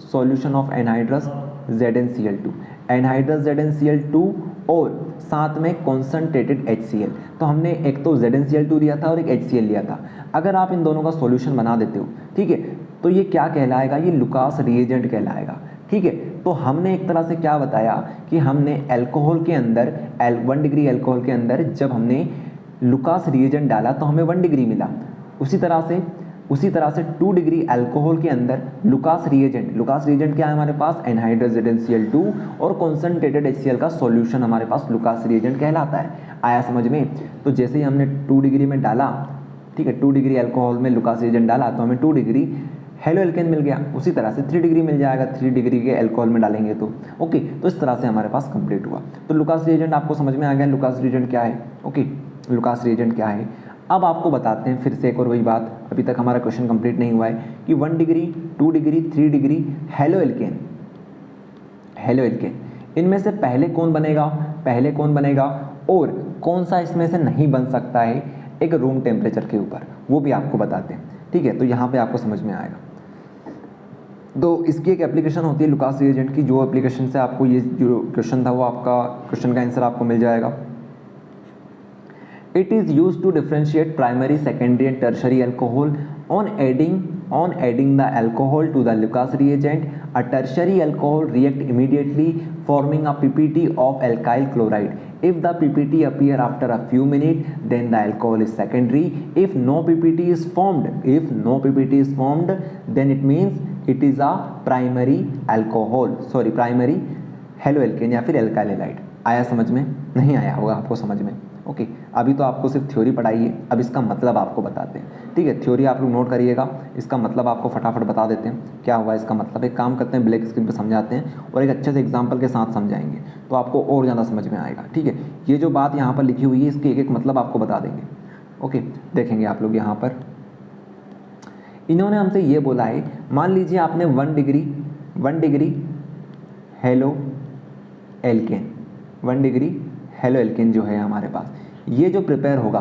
solution of anhydrous ZnCl2, anhydrous ZnCl2 और साथ में कॉन्सनट्रेटेड HCl। तो हमने एक तो ZnCl2 लिया था और एक HCl लिया था। अगर आप इन दोनों का सॉल्यूशन बना देते हो, ठीक है, तो ये क्या कहलाएगा, ये लुकास रिएजेंट कहलाएगा, ठीक है। तो हमने एक तरह से क्या बताया कि हमने अल्कोहल के अंदर 1 डिग्री अल्कोहल के अंदर जब हमने लुकास रिएजेंट डाला तो हमें 1 डिग्री मिला। उसी तरह से उसी तरह से 2 डिग्री अल्कोहल के अंदर लुकास रिएजेंट क्या है हमारे पास, एनहाइड्रस ZnCl2 और कॉन्सेंट्रेटेड HCl का सॉल्यूशन हमारे पास लुकास रिएजेंट कहलाता है। आया समझ में? तो जैसे ही हमने 2 डिग्री में डाला, ठीक है, 2 डिग्री अल्कोहल में लुकास रिएजेंट डाला तो हमें 2 डिग्री हेलो एल्केन मिल गया। उसी तरह से 3 डिग्री मिल जाएगा 3 डिग्री के अल्कोहल में डालेंगे तो ओके। तो इस तरह से हमारे पास कंप्लीट हुआ। तो लुकास रिएजेंट आपको समझ में आ गया लुकास रिएजेंट क्या है। ओके, लुकास रिएजेंट क्या है। अब आपको बताते हैं फिर से एक और वही बात, अभी तक हमारा क्वेश्चन कंप्लीट नहीं हुआ है कि 1 degree 2 degree 3 degree halo alkane इनमें से पहले कौन बनेगा और कौन सा इसमें से नहीं बन सकता है एक रूम टेम्परेचर के ऊपर, वो भी आपको बताते हैं। ठीक है, तो यहाँ पे आपको समझ में आएगा। तो इसकी एक एप्लीकेशन होती है लुकास रिएजेंट की, जो एप्लीकेशन से आपको ये जो क्वेश्चन था वो आपका क्वेश्चन का आंसर आपको मिल जाएगा। It is used to differentiate primary, secondary and tertiary alcohol on adding the alcohol to the Lucas reagent. A tertiary alcohol react immediately forming a PPT of alkyl chloride. If the PPT appear after a few minutes, then the alcohol is secondary. If no PPT is formed, then it means it is a primary haloalkane या फिर alkyl halide। आया समझ में? नहीं आया होगा आपको समझ में। ओके, अभी तो आपको सिर्फ थ्योरी पढ़ाई है, अब इसका मतलब आपको बताते हैं। ठीक है, थ्योरी आप लोग नोट करिएगा, इसका मतलब आपको फटाफट बता देते हैं क्या हुआ इसका मतलब। एक काम करते हैं, ब्लैक स्क्रीन पर समझाते हैं और एक अच्छे से एग्जाम्पल के साथ समझाएंगे तो आपको और ज़्यादा समझ में आएगा। ठीक है, ये जो बात यहाँ पर लिखी हुई है इसके एक मतलब आपको बता देंगे। ओके, देखेंगे आप लोग यहाँ पर इन्होंने हमसे ये बोला है, मान लीजिए आपने 1 डिग्री हेलो एल्केन जो है हमारे पास, ये जो प्रिपेयर होगा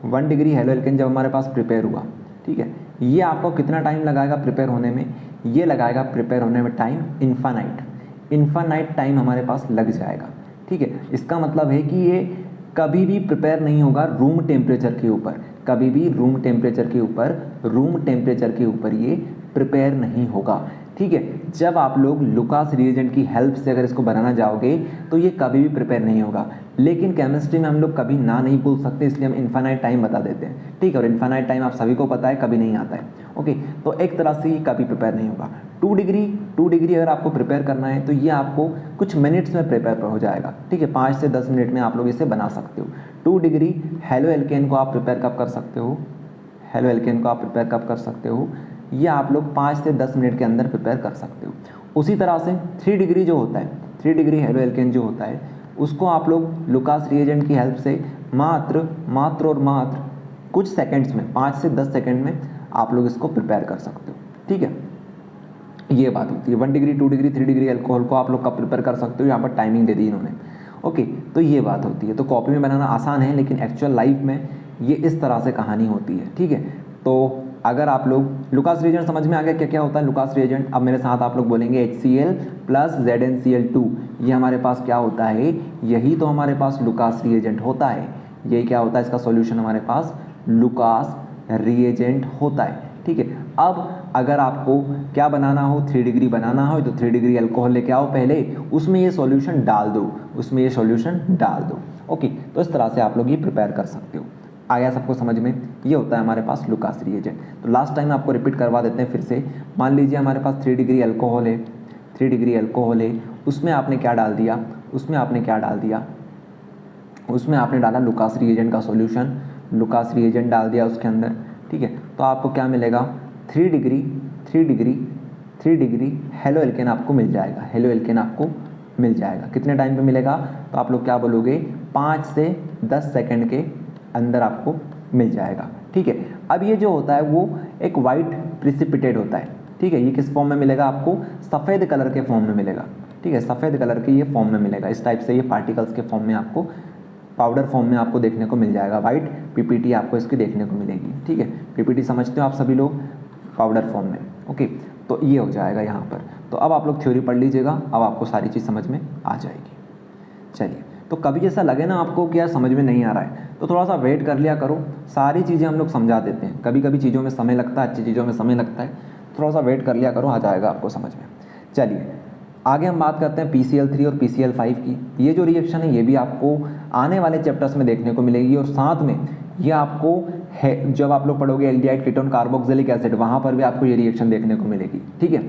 1 डिग्री हेलो एल्केन जब हमारे पास प्रिपेयर हुआ, ठीक है, ये आपको कितना टाइम लगाएगा प्रिपेयर होने में, ये लगाएगा प्रिपेयर होने में टाइम इन्फानाइट टाइम हमारे पास लग जाएगा। ठीक है, इसका मतलब है कि ये कभी भी प्रिपेयर नहीं होगा रूम टेम्परेचर के ऊपर ये प्रिपेयर नहीं होगा। ठीक है, जब आप लोग लुकास रिएजेंट की हेल्प से अगर इसको बनाना जाओगे तो ये कभी भी प्रिपेयर नहीं होगा। लेकिन केमिस्ट्री में हम लोग कभी ना नहीं बोल सकते, इसलिए हम इन्फानाइट टाइम बता देते हैं। ठीक है, और इन्फानाइट टाइम आप सभी को पता है कभी नहीं आता है। ओके, तो एक तरह से ये कभी प्रिपेयर नहीं होगा। 2 डिग्री अगर आपको प्रिपेयर करना है तो ये आपको कुछ मिनट्स में प्रिपेयर हो जाएगा। ठीक है, 5 से 10 मिनट में आप लोग इसे बना सकते हो। 2 डिग्री हेलो एल्केन को आप प्रिपेयर कब कर सकते हो, ये आप लोग 5 से 10 मिनट के अंदर प्रिपेयर कर सकते हो। उसी तरह से 3 डिग्री जो होता है, 3 डिग्री हेलो एल्केन जो होता है, उसको आप लोग लुकास रिएजेंट की हेल्प से मात्र कुछ सेकंड्स में, 5 से 10 सेकंड में आप लोग इसको प्रिपेयर कर सकते हो। ठीक है, ये बात होती है। 1 डिग्री 2 डिग्री 3 डिग्री अल्कोहल को आप लोग कब प्रिपेयर कर सकते हो, यहाँ पर टाइमिंग दे दी इन्होंने। ओके, तो ये बात होती है। तो कॉपी में बनाना आसान है, लेकिन एक्चुअल लाइफ में ये इस तरह से कहानी होती है। ठीक है, तो अगर आप लोग लुकास रिएजेंट समझ में आ गया क्या क्या होता है लुकास रिएजेंट, अब मेरे साथ आप लोग बोलेंगे HCl प्लस ZnCl2, ये हमारे पास क्या होता है, यही तो हमारे पास लुकास रिएजेंट होता है। यही क्या होता है, इसका सॉल्यूशन हमारे पास लुकास रिएजेंट होता है। ठीक है, अब अगर आपको क्या बनाना हो, 3 डिग्री बनाना हो तो 3 डिग्री अल्कोहल लेके आओ पहले, उसमें ये सॉल्यूशन डाल दो। ओके, तो इस तरह से आप लोग ये प्रिपेयर कर सकते हो। आया सबको समझ में? ये होता है हमारे पास लुकास रिएजेंट। तो लास्ट टाइम आपको रिपीट करवा देते हैं फिर से। मान लीजिए हमारे पास 3 डिग्री अल्कोहल है, उसमें आपने क्या डाल दिया, उसमें आपने डाला लुकास रिएजेंट का सॉल्यूशन, लुकास रिएजेंट डाल दिया उसके अंदर। ठीक है, तो आपको क्या मिलेगा, 3 डिग्री हेलो एल्केन आपको मिल जाएगा। कितने टाइम पे मिलेगा, तो आप लोग क्या बोलोगे, 5 से 10 सेकंड के अंदर आपको मिल जाएगा। ठीक है, अब ये जो होता है वो एक वाइट प्रिसिपिटेट होता है। ठीक है, ये किस फॉर्म में मिलेगा आपको, सफ़ेद कलर के फॉर्म में मिलेगा। ठीक है, सफ़ेद कलर के ये फॉर्म में मिलेगा। इस टाइप से ये पार्टिकल्स के फॉर्म में आपको, पाउडर फॉर्म में आपको देखने को मिल जाएगा। वाइट पीपीटी आपको इसकी देखने को मिलेगी। ठीक है, पीपीटी समझते हो आप सभी लोग, पाउडर फॉर्म में। ओके, तो ये हो जाएगा यहाँ पर। तो अब आप लोग थ्योरी पढ़ लीजिएगा, अब आपको सारी चीज़ समझ में आ जाएगी। चलिए, तो कभी ऐसा लगे ना आपको कि यार समझ में नहीं आ रहा है, तो थोड़ा सा वेट कर लिया करो, सारी चीज़ें हम लोग समझा देते हैं। कभी कभी चीज़ों में समय लगता है, अच्छी चीज़ों में समय लगता है, थोड़ा सा वेट कर लिया करो, आ जाएगा आपको समझ में। चलिए, आगे हम बात करते हैं PCl3 और PCl5 की। ये जो रिएक्शन है ये भी आपको आने वाले चैप्टर्स में देखने को मिलेगी, और साथ में ये आपको है, जब आप लोग पढ़ोगे एल्डिहाइड कीटोन कार्बोक्सिलिक एसिड, वहाँ पर भी आपको ये रिएक्शन देखने को मिलेगी। ठीक है,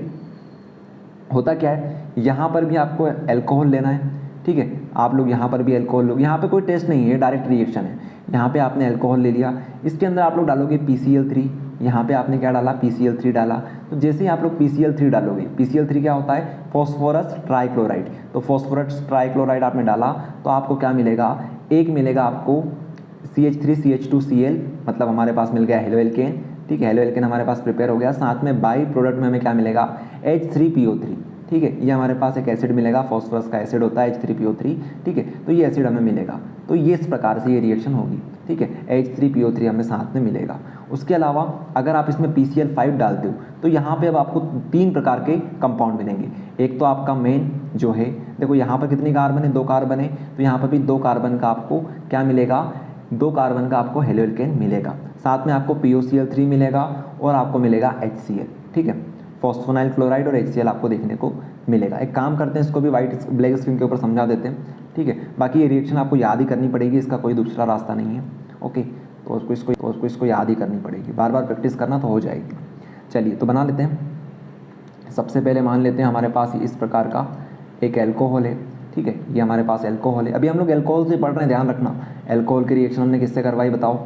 होता क्या है, यहाँ पर भी आपको एल्कोहल लेना है। ठीक है, आप लोग यहाँ पर भी एल्कोहल लोगे, यहाँ पे कोई टेस्ट नहीं है, डायरेक्ट रिएक्शन है। यहाँ पे आपने एल्कोहल ले लिया, इसके अंदर आप लोग डालोगे PCl3, यहाँ पे आपने क्या डाला, PCl3 डाला। तो जैसे ही आप लोग PCl3 डालोगे, PCl3 क्या होता है, फॉस्फोरस ट्राइक्लोराइड। तो फॉस्फोरस ट्राइक्लोराइड आपने डाला तो आपको क्या मिलेगा, एक मिलेगा आपको CH3CH2Cl, मतलब हमारे पास मिल गया हेलो एल्केन। ठीक है, हेलो एल्केन हमारे पास प्रिपेयर हो गया, साथ में बाई प्रोडक्ट में हमें क्या मिलेगा, H3PO3। ठीक है, ये हमारे पास एक एसिड मिलेगा, फॉस्फोरस का एसिड होता है H3PO3। ठीक है, तो ये एसिड हमें मिलेगा, तो ये इस प्रकार से ये रिएक्शन होगी। ठीक है, H3PO3 हमें साथ में मिलेगा। उसके अलावा अगर आप इसमें PCl5 डालते हो तो यहाँ पे अब आपको 3 प्रकार के कंपाउंड मिलेंगे। एक तो आपका मेन जो है, देखो यहाँ पर कितनी कार्बन है, 2 कार्बन है, तो यहाँ पर भी 2 कार्बन का आपको क्या मिलेगा, 2 कार्बन का आपको हेलो एल्केन मिलेगा। साथ में आपको POCl3 मिलेगा और आपको मिलेगा HCl। ठीक है, फॉस्फोनाइल क्लोराइड और HCl आपको देखने को मिलेगा। एक काम करते हैं, इसको भी वाइट ब्लैक स्क्रीन के ऊपर समझा देते हैं। ठीक है, बाकी ये रिएक्शन आपको याद ही करनी पड़ेगी, इसका कोई दूसरा रास्ता नहीं है। ओके, तो उसको इसको याद ही करनी पड़ेगी, बार बार प्रैक्टिस करना तो हो जाएगी। चलिए तो बना लेते हैं। सबसे पहले मान लेते हैं हमारे पास इस प्रकार का एक एल्कोहल है। ठीक है, ये हमारे पास एल्कोहल है। अभी हम लोग एल्कोहल से पढ़ रहे हैं, ध्यान रखना। एल्कोहल की रिएक्शन हमने किससे करवाई बताओ,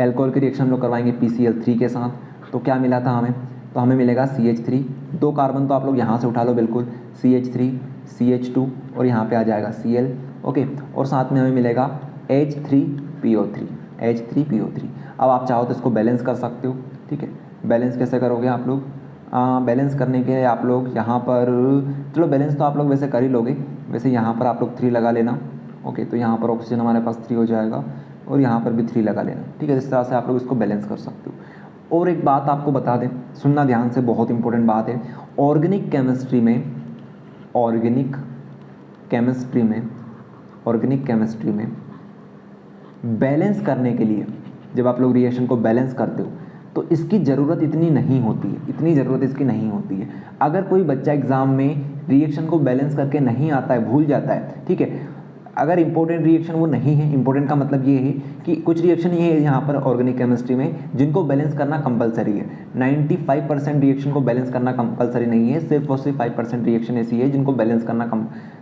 एल्कोहल की रिएक्शन हम लोग करवाएंगे PCl3 के साथ। तो क्या मिला था हमें, तो हमें मिलेगा CH3, 2 कार्बन तो आप लोग यहाँ से उठा लो बिल्कुल, CH3 CH2 और यहाँ पे आ जाएगा Cl। ओके, और साथ में हमें मिलेगा H3PO3। अब आप चाहो तो इसको बैलेंस कर सकते हो। ठीक है, बैलेंस कैसे करोगे आप लोग, बैलेंस करने के लिए आप लोग यहाँ पर, चलो बैलेंस तो आप लोग वैसे कर ही लोगे, वैसे यहाँ पर आप लोग 3 लगा लेना। ओके, तो यहाँ पर ऑक्सीजन हमारे पास 3 हो जाएगा और यहाँ पर भी 3 लगा लेना। ठीक है, इस तरह से आप लोग इसको बैलेंस कर सकते हो। और एक बात आपको बता दें, सुनना ध्यान से, बहुत इंपॉर्टेंट बात है। ऑर्गेनिक केमिस्ट्री में बैलेंस करने के लिए, जब आप लोग रिएक्शन को बैलेंस करते हो तो इसकी ज़रूरत इतनी नहीं होती है, इतनी ज़रूरत इसकी नहीं होती है। अगर कोई बच्चा एग्ज़ाम में रिएक्शन को बैलेंस करके नहीं आता है, भूल जाता है, ठीक है, अगर इंपॉर्टेंट रिएक्शन वो नहीं है, इंपॉर्टेंट का मतलब ये है कि कुछ रिएक्शन ये है यहाँ पर ऑर्गेनिक केमिस्ट्री में जिनको बैलेंस करना कंपलसरी है। 95% रिएक्शन को बैलेंस करना कंपलसरी नहीं है, सिर्फ और सिर्फ 5% रिएक्शन ऐसी है जिनको बैलेंस करना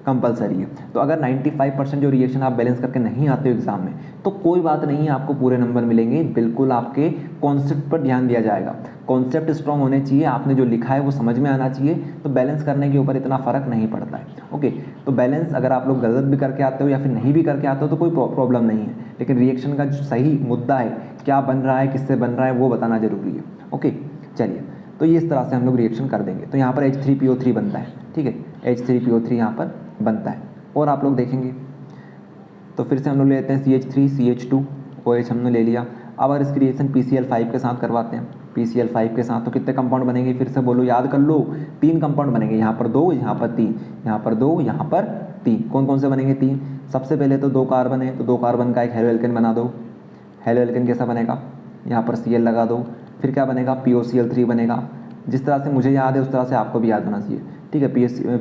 कंपलसरी है। तो अगर 95% जो रिएक्शन आप बैलेंस करके नहीं आते हो एग्जाम में, तो कोई बात नहीं है, आपको पूरे नंबर मिलेंगे। बिल्कुल आपके कॉन्सेप्ट पर ध्यान दिया जाएगा, कॉन्सेप्ट स्ट्रॉन्ग होने चाहिए, आपने जो लिखा है वो समझ में आना चाहिए, तो बैलेंस करने के ऊपर इतना फ़र्क नहीं पड़ता है। ओके, तो बैलेंस अगर आप लोग गलत भी करके आते हो या फिर नहीं भी करके आते हो तो कोई प्रॉब्लम नहीं है, लेकिन रिएक्शन का जो सही मुद्दा है, क्या बन रहा है, किससे बन रहा है, वो बताना जरूरी है। ओके, चलिए, तो ये इस तरह से हम लोग रिएक्शन कर देंगे। तो यहाँ पर H3PO3 बनता है। ठीक है, H3PO3 यहाँ पर बनता है। और आप लोग देखेंगे तो फिर से हम लोग लेते हैं CH3 CH2 OH हमने ले लिया। अब अगर इसकी रिएक्शन PCl5 के साथ करवाते हैं, PCl5 के साथ, तो कितने कंपाउंड बनेंगे, फिर से बोलो, याद कर लो, 3 कंपाउंड बनेंगे। यहाँ पर 2, यहाँ पर 3, यहाँ पर 2, यहाँ पर 3। कौन कौन से बनेंगे, 3। सबसे पहले तो 2 कार्बन है, तो 2 कार्बन का एक हेलो एल्केन बना दो। हेलो एल्केन कैसा बनेगा, यहाँ पर Cl लगा दो। फिर क्या बनेगा, POCl3 बनेगा। जिस तरह से मुझे याद है उस तरह से आपको भी याद होना चाहिए। ठीक है,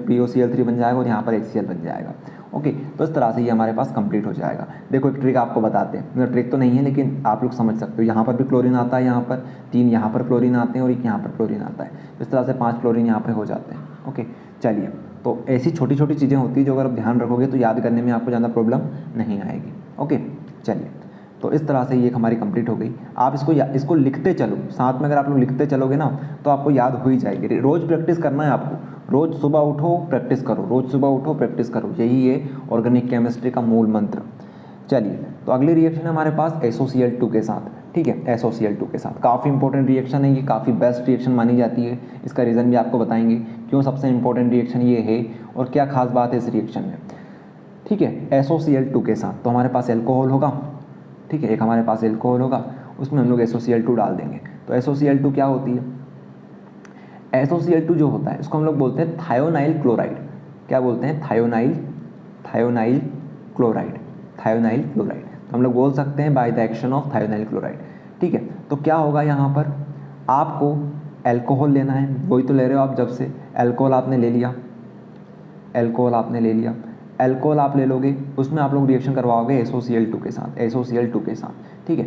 POCl3 बन जाएगा और यहाँ पर HCl बन जाएगा। ओके, तो इस तरह से ये हमारे पास कंप्लीट हो जाएगा। देखो एक ट्रिक आपको बताते हैं, मतलब ट्रिक तो नहीं है लेकिन आप लोग समझ सकते हो। यहाँ पर भी क्लोरीन आता है, यहाँ पर 3 यहाँ पर क्लोरीन आते हैं और एक यहाँ पर क्लोरीन आता है। इस तरह से 5 क्लोरीन यहाँ पर हो जाते हैं। ओके, चलिए, तो ऐसी छोटी छोटी चीज़ें होती है जो अगर आप ध्यान रखोगे तो याद करने में आपको ज़्यादा प्रॉब्लम नहीं आएगी। ओके, चलिए, तो इस तरह से ये हमारी कंप्लीट हो गई। आप इसको लिखते चलो, साथ में अगर आप लोग लिखते चलोगे ना तो आपको याद हो ही जाएगी। रोज़ प्रैक्टिस करना है आपको, रोज़ सुबह उठो प्रैक्टिस करो, रोज़ सुबह उठो प्रैक्टिस करो, यही है ऑर्गेनिक केमिस्ट्री का मूल मंत्र। चलिए, तो अगली रिएक्शन है हमारे पास SOCl2 के साथ। ठीक है, SOCl2 के साथ काफ़ी इंपॉर्टेंट रिएक्शन है, ये काफ़ी बेस्ट रिएक्शन मानी जाती है। इसका रीज़न भी आपको बताएंगे क्यों सबसे इंपॉर्टेंट रिएक्शन ये है और क्या खास बात है इस रिएक्शन में। ठीक है, SOCl2 के साथ तो हमारे पास एल्कोहल होगा। ठीक है, एक हमारे पास एल्कोहल होगा, उसमें हम लोग SOCl2 डाल देंगे। तो SOCl2 क्या होती है, SOCl2 जो होता है उसको हम लोग बोलते हैं थायोनाइल क्लोराइड। क्या बोलते हैं, थायोनाइल क्लोराइड। तो हम लोग बोल सकते हैं by the action of thionyl chloride. ठीक है, तो क्या होगा, यहाँ पर आपको एल्कोहल लेना है, वही तो ले रहे हो आप, जब से एल्कोहल आपने ले लिया, एल्कोहल आप ले लोगे, उसमें आप लोग रिएक्शन करवाओगे SOCl2 के साथ। ठीक है,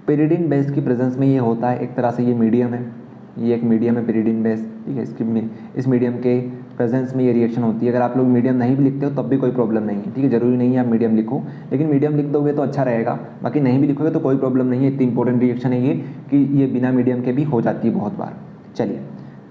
पेरिडीन बेस की प्रेजेंस में ये होता है, एक तरह से ये मीडियम है, ये एक मीडियम है पेरिडीन बेस, ठीक है। इस मीडियम के प्रेजेंस में ये रिएक्शन होती है। अगर आप लोग मीडियम नहीं भी लिखते हो तब भी कोई प्रॉब्लम नहीं है, ठीक है। जरूरी नहीं है आप मीडियम लिखो, लेकिन मीडियम लिख दोगे तो अच्छा रहेगा, बाकी नहीं भी लिखोगे तो कोई प्रॉब्लम नहीं है। इतनी इंपॉर्टेंट रिएक्शन है ये कि ये बिना मीडियम के भी हो जाती है बहुत बार। चलिए,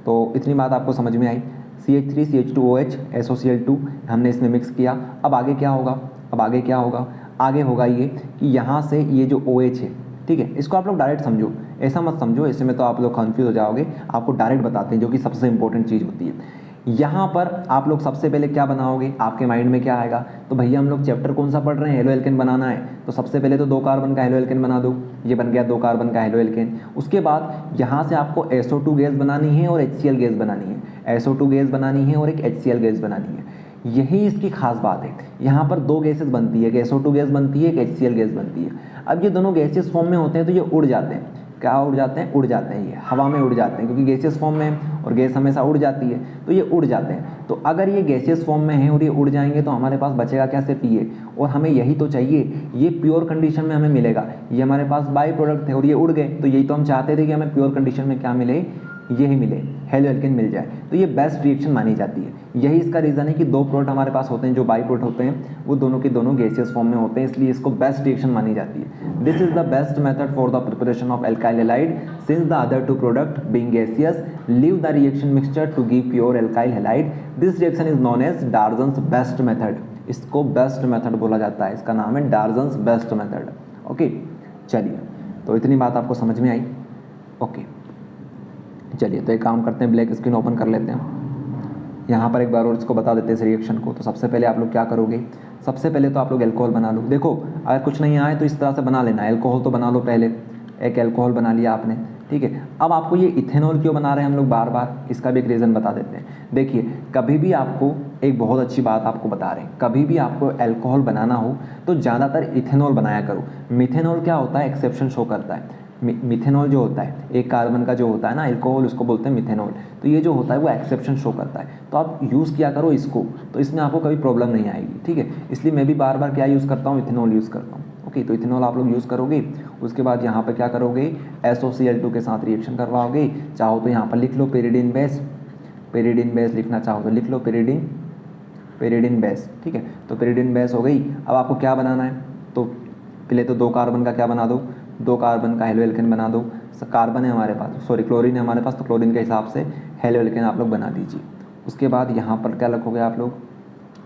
तो इतनी बात आपको समझ में आई। CH3 CH2OH SOCl2 हमने इसमें मिक्स किया। अब आगे क्या होगा, आगे होगा ये कि यहाँ से ये जो OH है, ठीक है, इसको आप लोग डायरेक्ट समझो, ऐसा मत समझो, ऐसे में तो आप लोग कन्फ्यूज हो जाओगे। आपको डायरेक्ट बताते हैं जो कि सबसे इंपॉर्टेंट चीज़ होती है। यहाँ पर आप लोग सबसे पहले क्या बनाओगे, आपके माइंड में क्या आएगा, तो भैया हम लोग चैप्टर कौन सा पढ़ रहे हैं, हेलो एल्केन बनाना है, तो सबसे पहले तो 2 कार्बन का हेलो एल्केन बना दो। ये बन गया 2 कार्बन का हेलो एल्केन। उसके बाद यहाँ से आपको SO2 गैस बनानी है और HCl गैस बनानी है, SO2 गैस बनानी है और एक HCl गैस बनानी है। यही इसकी खास बात है। यहाँ पर 2 गैसेस बनती है, एक SO2 गैस बनती है, एक HCl गैस बनती है। अब ये दोनों गैसेस फॉर्म में होते हैं तो ये उड़ जाते हैं। क्या उड़ जाते हैं? उड़ जाते हैं, ये हवा में उड़ जाते हैं, क्योंकि गैसियस फॉर्म में है और गैस हमेशा उड़ जाती है, तो ये उड़ जाते हैं। तो अगर ये गैसियस फॉर्म में है और ये उड़ जाएंगे तो हमारे पास बचेगा क्या, सिर्फ ये, और हमें यही तो चाहिए। ये प्योर कंडीशन में हमें मिलेगा, ये हमारे पास बाई प्रोडक्ट थे और ये उड़ गए, तो यही तो हम चाहते थे कि हमें प्योर कंडीशन में क्या मिले, यही मिले, हेलो एल्केन मिल जाए। तो ये बेस्ट रिएक्शन मानी जाती है। यही इसका रीज़न है कि 2 प्रोडक्ट हमारे पास होते हैं, जो बाई प्रोडक्ट होते हैं वो दोनों के दोनों गैसियस फॉर्म में होते हैं, इसलिए इसको बेस्ट रिएक्शन मानी जाती है। This is the best method for the preparation of alkyl halide since the other 2 product being gaseous leave the reaction mixture to give pure alkyl halide. This reaction is known as Darzens best method. इसको best method बोला जाता है, इसका नाम है डार्जन्स best method. Okay, चलिए, तो इतनी बात आपको समझ में आई। ओके, चलिए, तो एक काम करते हैं, ब्लैक स्क्रीन ओपन कर लेते हैं। यहाँ पर एक बार और इसको बता देते हैं इस रिएक्शन को। तो सबसे पहले आप लोग क्या करोगे, सबसे पहले तो आप लोग एल्कोहल बना लो। देखो, अगर कुछ नहीं आए तो इस तरह से बना लेना, एल्कोहल तो बना लो पहले। एक एल्कोहल बना लिया आपने, ठीक है। अब आपको ये इथेनॉल क्यों बना रहे हैं हम लोग बार बार, इसका भी एक रीज़न बता देते हैं। देखिए, कभी भी आपको एक बहुत अच्छी बात आपको बता रहे हैं, कभी भी आपको एल्कोहल बनाना हो तो ज़्यादातर इथेनॉल बनाया करो। मिथेनॉल क्या होता है, एक्सेप्शन शो करता है। मिथेनॉल जो होता है, एक कार्बन का जो होता है ना एल्कोहल, उसको बोलते हैं मिथेनॉल। तो ये जो होता है वो एक्सेप्शन शो करता है, तो आप यूज़ किया करो इसको, तो इसमें आपको कभी प्रॉब्लम नहीं आएगी, ठीक है। इसलिए मैं भी बार बार क्या यूज़ करता हूँ, इथेनॉल यूज़ करता हूँ। ओके, तो इथेनॉल आप लोग यूज़ करोगे। उसके बाद यहाँ पर क्या करोगे, SOCl2 के साथ रिएक्शन करवाओगे। चाहो तो यहाँ पर लिख लो पेरिडीन बेस, पेरिडीन बेस लिखना चाहो तो लिख लो पेरिडीन बेस, ठीक है। तो पेरिडीन बेस हो गई। अब आपको क्या बनाना है, तो पहले तो 2 कार्बन का क्या बना दो, 2 कार्बन का हेलो एल्केन बना दो। कार्बन है हमारे पास, सॉरी क्लोरीन है हमारे पास, तो क्लोरीन के हिसाब से हेलो एल्केन आप लोग बना दीजिए। उसके बाद यहाँ पर क्या लिखोगे आप लोग,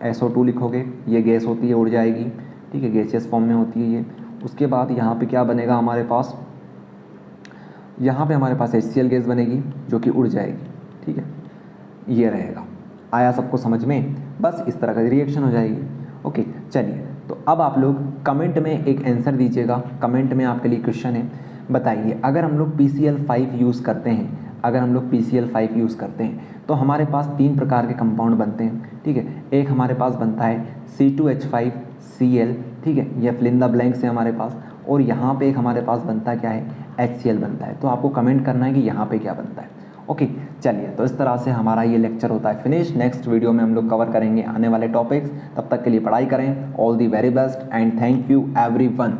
SO2 लिखोगे। ये गैस होती है, उड़ जाएगी, ठीक है, गैसियस फॉर्म में होती है ये। उसके बाद यहाँ पे क्या बनेगा हमारे पास, यहाँ पे हमारे पास HCl गैस बनेगी जो कि उड़ जाएगी, ठीक है। ये रहेगा, आया सबको समझ में, बस इस तरह का रिएक्शन हो जाएगी। ओके, चलिए, तो अब आप लोग कमेंट में एक आंसर दीजिएगा। कमेंट में आपके लिए क्वेश्चन है, बताइए अगर हम लोग PCl5 यूज़ करते हैं, अगर हम लोग PCl5 यूज़ करते हैं तो हमारे पास 3 प्रकार के कंपाउंड बनते हैं, ठीक है। एक हमारे पास बनता है C2H5Cl, ठीक है, ये फिल इन द ब्लैंक्स है हमारे पास। और यहाँ पे एक हमारे पास बनता है क्या है, HCl बनता है। तो आपको कमेंट करना है कि यहाँ पे क्या बनता है। ओके, चलिए, तो इस तरह से हमारा ये लेक्चर होता है फिनिश। नेक्स्ट वीडियो में हम लोग कवर करेंगे आने वाले टॉपिक्स। तब तक के लिए पढ़ाई करें। All the very best and thank you everyone.